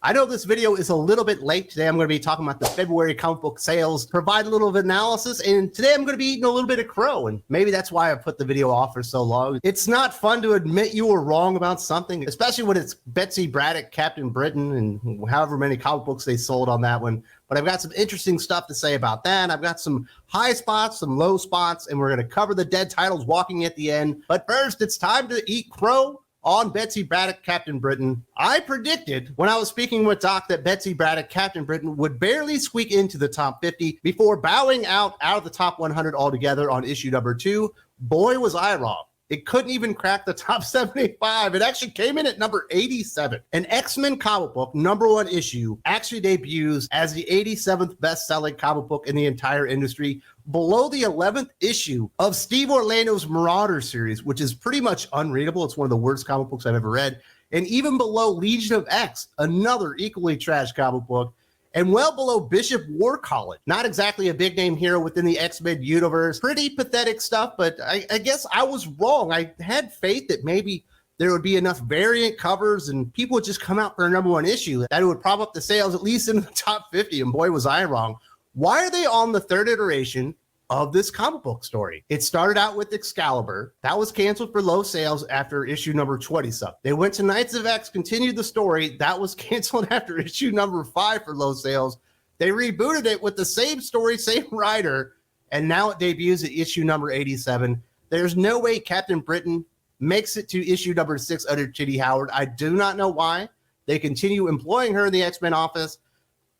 I know this video is a little bit late. Today I'm going to be talking about the February comic book sales, provide a little bit of analysis, and today I'm going to be eating a little bit of crow, and maybe that's why I put the video off for so long. It's not fun to admit you were wrong about something, especially when it's Betsy, Braddok, Captain Britain, and however many comic books they sold on that one. But I've got some interesting stuff to say about that. I've got some high spots, some low spots, and we're going to cover the dead titles walking at the end. But first, it's time to eat crow on Betsy, Braddok, Captain Britain. I predicted when I was speaking with Doc that Betsy, Braddok, Captain Britain would barely squeak into the top 50 before bowing out of the top 100 altogether on issue number 2. Boy, was I wrong. It couldn't even crack the top 75. It actually came in at number 87. An X-Men comic book, #1 issue, actually debuts as the 87th best-selling comic book in the entire industry, below the 11th issue of Steve Orlando's Marauder series, which is pretty much unreadable. It's one of the worst comic books I've ever read. And even below Legion of X, another equally trash comic book, and well below Bishop War College. Not exactly a big name hero within the X-Men universe. Pretty pathetic stuff, but I guess I was wrong. I had faith that maybe there would be enough variant covers and people would just come out for a #1 issue that it would prop up the sales at least in the top 50, and boy was I wrong. Why are they on the 3rd iteration of this comic book story? It started out with Excalibur. That was canceled for low sales after issue number 20 something. They went to Knights of X, continued the story. That was canceled after issue number 5 for low sales. They rebooted it with the same story, same writer, and now it debuts at issue number 87. There's no way Captain Britain makes it to issue number 6 under Chitty Howard. I do not know why. They continue employing her in the X-Men office,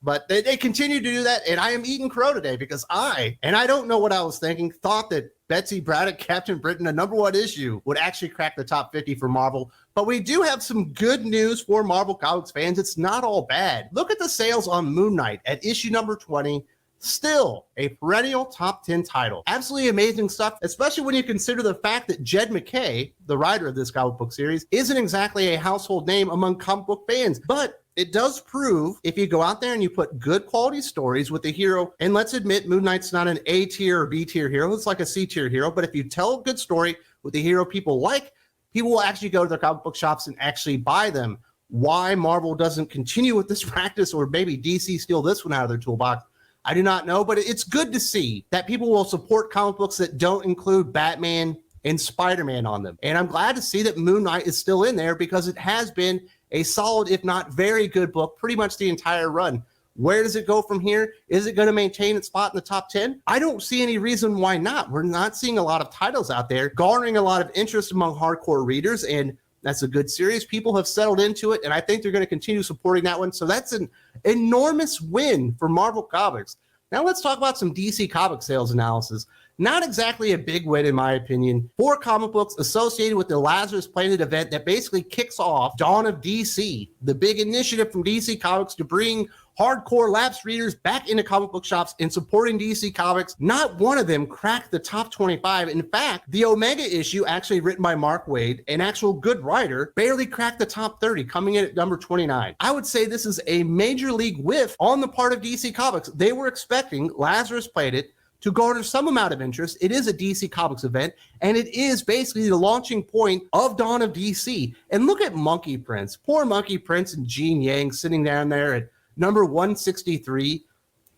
but they continue to do that, and I am eating crow today because I don't know what I was thinking, thought that Betsy, Braddok, Captain Britain, a #1 issue, would actually crack the top 50 for Marvel. But we do have some good news for Marvel Comics fans. It's not all bad. Look at the sales on Moon Knight at issue number 20. Still a perennial top 10 title. Absolutely amazing stuff, especially when you consider the fact that Jed MacKay, the writer of this comic book series, isn't exactly a household name among comic book fans. But it does prove if you go out there and you put good quality stories with the hero, and let's admit Moon Knight's not an A tier or B tier hero, it's like a C tier hero, but if you tell a good story with the hero people like, people will actually go to their comic book shops and actually buy them. Why Marvel doesn't continue with this practice, or maybe DC steal this one out of their toolbox, I do not know, but it's good to see that people will support comic books that don't include Batman and Spider-Man on them. And I'm glad to see that Moon Knight is still in there because it has been a solid, if not very good book, pretty much the entire run. Where does it go from here? Is it going to maintain its spot in the top 10? I don't see any reason why not. We're not seeing a lot of titles out there garnering a lot of interest among hardcore readers, and that's a good series. People have settled into it, and I think they're going to continue supporting that one. So that's an enormous win for Marvel Comics. Now let's talk about some DC Comics sales analysis. Not exactly a big win, in my opinion, for comic books associated with the Lazarus Planet event that basically kicks off Dawn of DC, the big initiative from DC Comics to bring hardcore lapsed readers back into comic book shops and supporting DC Comics. Not one of them cracked the top 25. In fact, the Omega issue, actually written by Mark Waid, an actual good writer, barely cracked the top 30, coming in at number 29. I would say this is a major league whiff on the part of DC Comics. They were expecting Lazarus Planet to garner some amount of interest. It is a DC Comics event, and it is basically the launching point of Dawn of DC. And look at Monkey Prince. Poor Monkey Prince and Gene Yang sitting down there at number 163.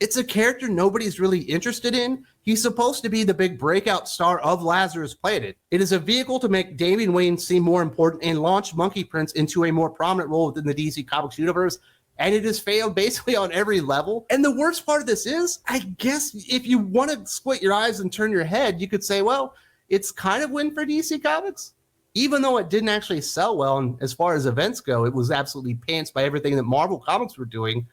It's a character nobody's really interested in. He's supposed to be the big breakout star of Lazarus Planet. It is a vehicle to make Damian Wayne seem more important and launch Monkey Prince into a more prominent role within the DC Comics universe. And it has failed basically on every level. And the worst part of this is, I guess if you want to squint your eyes and turn your head, you could say, well, it's kind of win for DC Comics. Even though it didn't actually sell well, and as far as events go, it was absolutely pants by everything that Marvel Comics were doing.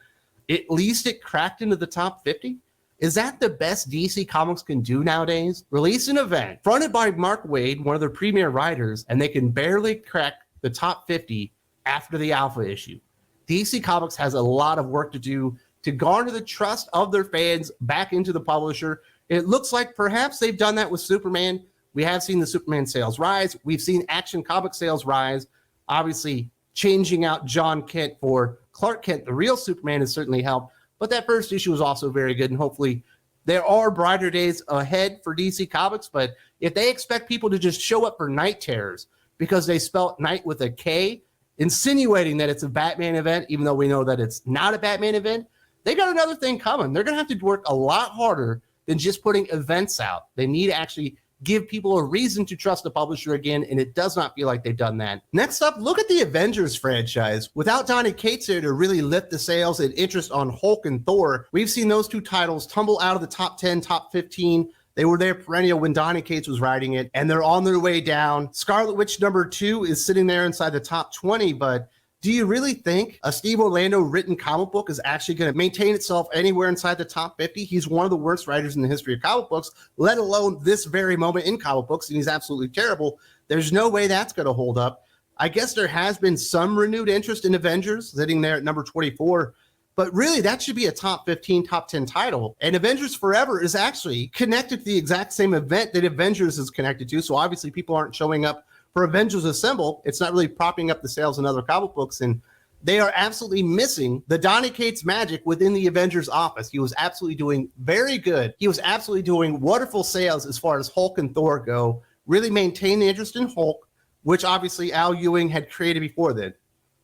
At least it cracked into the top 50. Is that the best DC Comics can do nowadays? Release an event fronted by Mark Waid, one of their premier writers, and they can barely crack the top 50 after the alpha issue. DC Comics has a lot of work to do to garner the trust of their fans back into the publisher. It looks like perhaps they've done that with Superman. We have seen the Superman sales rise. We've seen Action Comic sales rise. Obviously, changing out John Kent for Clark Kent, the real Superman, has certainly helped. But that first issue was also very good, and hopefully there are brighter days ahead for DC Comics. But if they expect people to just show up for Night Terrors because they spelt night with a K insinuating that it's a Batman event, even though we know that it's not a Batman event. They got another thing coming. They're going to have to work a lot harder than just putting events out. They need to actually give people a reason to trust the publisher again, and it does not feel like they've done that. Next up, look at the Avengers franchise. Without Donny Cates there to really lift the sales and interest on Hulk and Thor, we've seen those two titles tumble out of the top 10, top 15. They were there perennial when Donny Cates was writing it, and they're on their way down. Scarlet Witch #2 is sitting there inside the top 20, but do you really think a Steve Orlando written comic book is actually going to maintain itself anywhere inside the top 50? He's one of the worst writers in the history of comic books, let alone this very moment in comic books, and he's absolutely terrible. There's no way that's going to hold up. I guess there has been some renewed interest in Avengers, sitting there at number 24, but really that should be a top 15, top 10 title. And Avengers Forever is actually connected to the exact same event that Avengers is connected to, so obviously people aren't showing up for Avengers Assemble. It's not really propping up the sales in other comic books, and they are absolutely missing the Donny Cates magic within the Avengers office. He was absolutely doing very good. He was absolutely doing wonderful sales as far as Hulk and Thor go, really maintained the interest in Hulk, which obviously Al Ewing had created before then.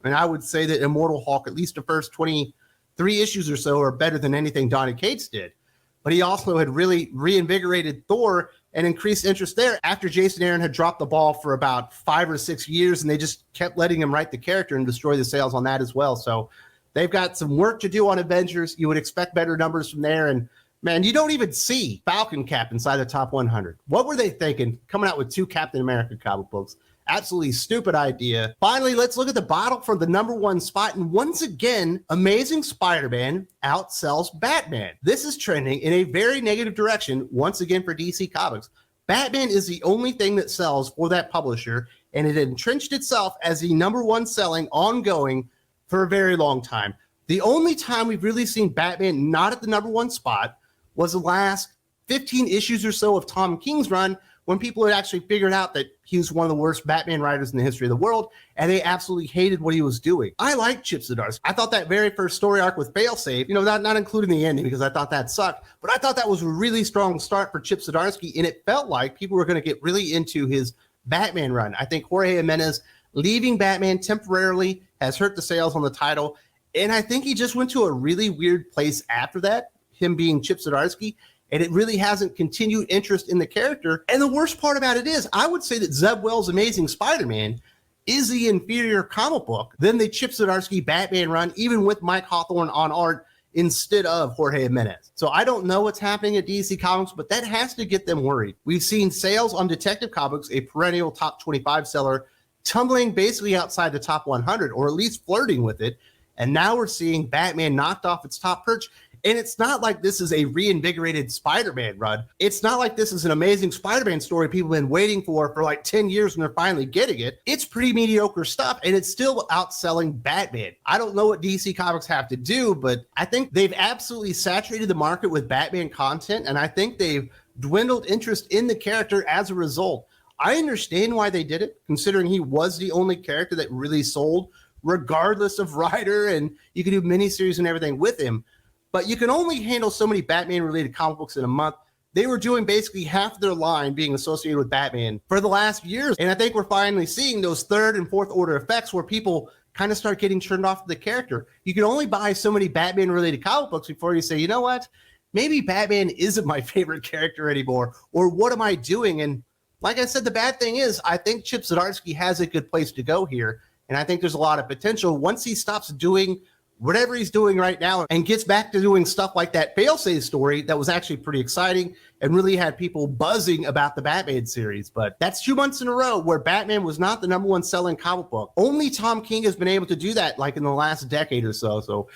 And I would say that Immortal Hulk, at least the first 23 issues or so, are better than anything Donny Cates did. But he also had really reinvigorated Thor and increased interest there after Jason Aaron had dropped the ball for about 5 or 6 years, and they just kept letting him write the character and destroy the sales on that as well. So they've got some work to do on Avengers. You would expect better numbers from there. And man, you don't even see Falcon Cap inside the top 100. What were they thinking coming out with 2 Captain America comic books? Absolutely stupid idea. Finally, let's look at the bottle for the #1 spot. And once again, Amazing Spider-Man outsells Batman. This is trending in a very negative direction once again for DC Comics. Batman is the only thing that sells for that publisher, and it entrenched itself as the #1 selling ongoing for a very long time. The only time we've really seen Batman not at the #1 spot was the last 15 issues or so of Tom King's run, when people had actually figured out that he was one of the worst Batman writers in the history of the world, and they absolutely hated what he was doing. I like Chip Zdarsky. I thought that very first story arc with Failsafe, not including the ending because I thought that sucked, but I thought that was a really strong start for Chip Zdarsky, and it felt like people were going to get really into his Batman run. I think Jorge Jimenez leaving Batman temporarily has hurt the sales on the title, and I think he just went to a really weird place after that, him being Chip Zdarsky, and it really hasn't continued interest in the character. And the worst part about it is, I would say that Zeb Wells' Amazing Spider-Man is the inferior comic book than the Chip Zdarsky Batman run, even with Mike Hawthorne on art instead of Jorge Jimenez. So I don't know what's happening at DC Comics, but that has to get them worried. We've seen sales on Detective Comics, a perennial top 25 seller, tumbling basically outside the top 100, or at least flirting with it. And now we're seeing Batman knocked off its top perch. And it's not like this is a reinvigorated Spider-Man run. It's not like this is an Amazing Spider-Man story people have been waiting for like 10 years and they're finally getting it. It's pretty mediocre stuff, and it's still outselling Batman. I don't know what DC Comics have to do, but I think they've absolutely saturated the market with Batman content, and I think they've dwindled interest in the character as a result. I understand why they did it, considering he was the only character that really sold, regardless of writer, and you could do miniseries and everything with him. But you can only handle so many Batman-related comic books in a month. They were doing basically half their line being associated with Batman for the last years. And I think we're finally seeing those third and fourth order effects where people kind of start getting turned off the character. You can only buy so many Batman-related comic books before you say, you know what? Maybe Batman isn't my favorite character anymore. Or what am I doing? And like I said, the bad thing is I think Chip Zdarsky has a good place to go here. And I think there's a lot of potential once he stops doing whatever he's doing right now and gets back to doing stuff like that Failsafe story that was actually pretty exciting and really had people buzzing about the Batman series. But that's 2 months in a row where Batman was not the #1 selling comic book. Only Tom King has been able to do that like in the last decade or so. So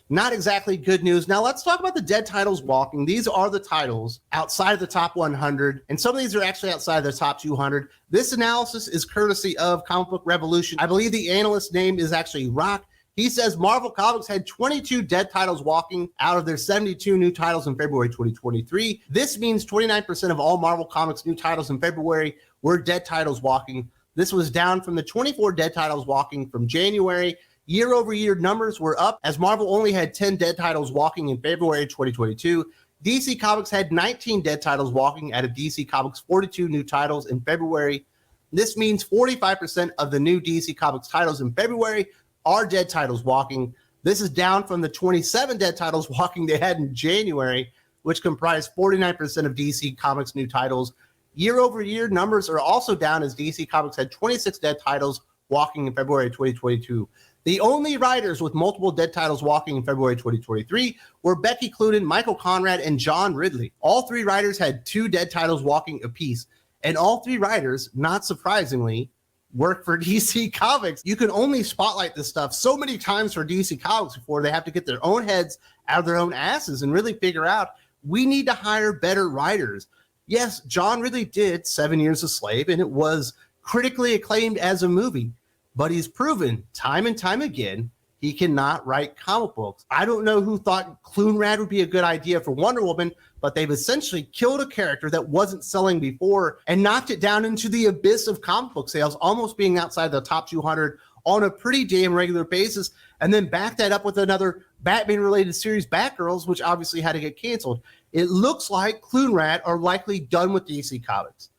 not exactly good news. Now let's talk about the dead titles walking. These are the titles outside of the top 100, and some of these are actually outside of the top 200. This analysis is courtesy of Comic Book Revolution. I believe the analyst's name is actually Rock. He says Marvel Comics had 22 dead titles walking out of their 72 new titles in February 2023. This means 29% of all Marvel Comics new titles in February were dead titles walking. This was down from the 24 dead titles walking from January. Year over year numbers were up as Marvel only had 10 dead titles walking in February 2022. DC Comics had 19 dead titles walking out of DC Comics' 42 new titles in February. This means 45% of the new DC Comics titles in February are dead titles walking. This is down from the 27 dead titles walking they had in January, which comprised 49% of DC Comics new titles. Year over year, numbers are also down as DC Comics had 26 dead titles walking in February 2022. The only writers with multiple dead titles walking in February 2023 were Becky Cloonan, Michael Conrad, and John Ridley. All three writers had 2 dead titles walking apiece, and all 3 writers, not surprisingly, work for DC Comics. You can only spotlight this stuff so many times for DC Comics before they have to get their own heads out of their own asses and really figure out, we need to hire better writers. Yes, John Ridley did 7 Years a Slave, and it was critically acclaimed as a movie, but he's proven time and time again he cannot write comic books. I don't know who thought Cloonrad would be a good idea for Wonder Woman, but they've essentially killed a character that wasn't selling before and knocked it down into the abyss of comic book sales, almost being outside the top 200 on a pretty damn regular basis, and then back that up with another Batman-related series, Batgirls, which obviously had to get canceled. It looks like Cloonrad are likely done with DC Comics.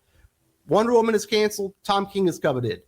Wonder Woman is canceled. Tom King is coming in.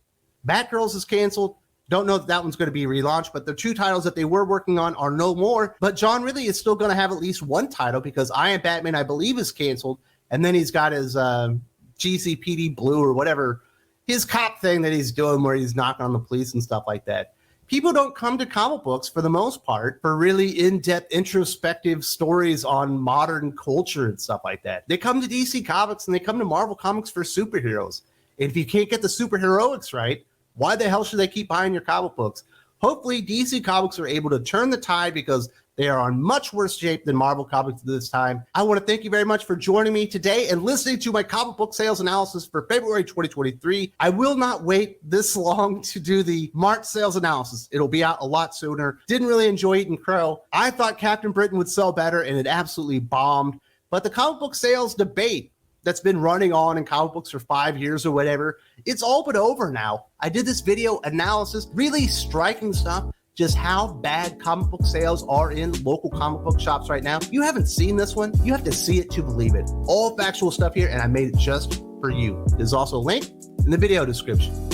Batgirls is canceled. Don't know that one's going to be relaunched, but the 2 titles that they were working on are no more. But John Ridley is still going to have at least one title because I Am Batman, I believe, is canceled. And then he's got his GCPD Blue or whatever, his cop thing that he's doing where he's knocking on the police and stuff like that. People don't come to comic books for the most part for really in-depth introspective stories on modern culture and stuff like that. They come to DC Comics and they come to Marvel Comics for superheroes. And if you can't get the superheroics right, why the hell should they keep buying your comic books? Hopefully DC Comics are able to turn the tide because they are on much worse shape than Marvel Comics at this time. I want to thank you very much for joining me today and listening to my comic book sales analysis for February 2023. I will not wait this long to do the March sales analysis. It'll be out a lot sooner. Didn't really enjoy Eating Crow. I thought Captain Britain would sell better, and it absolutely bombed. But the comic book sales debate that's been running on in comic books for 5 years or whatever, it's all but over now. I did this video analysis, really striking stuff, just how bad comic book sales are in local comic book shops right now. You haven't seen this one. You have to see it to believe it. All factual stuff here, and I made it just for you. There's also a link in the video description.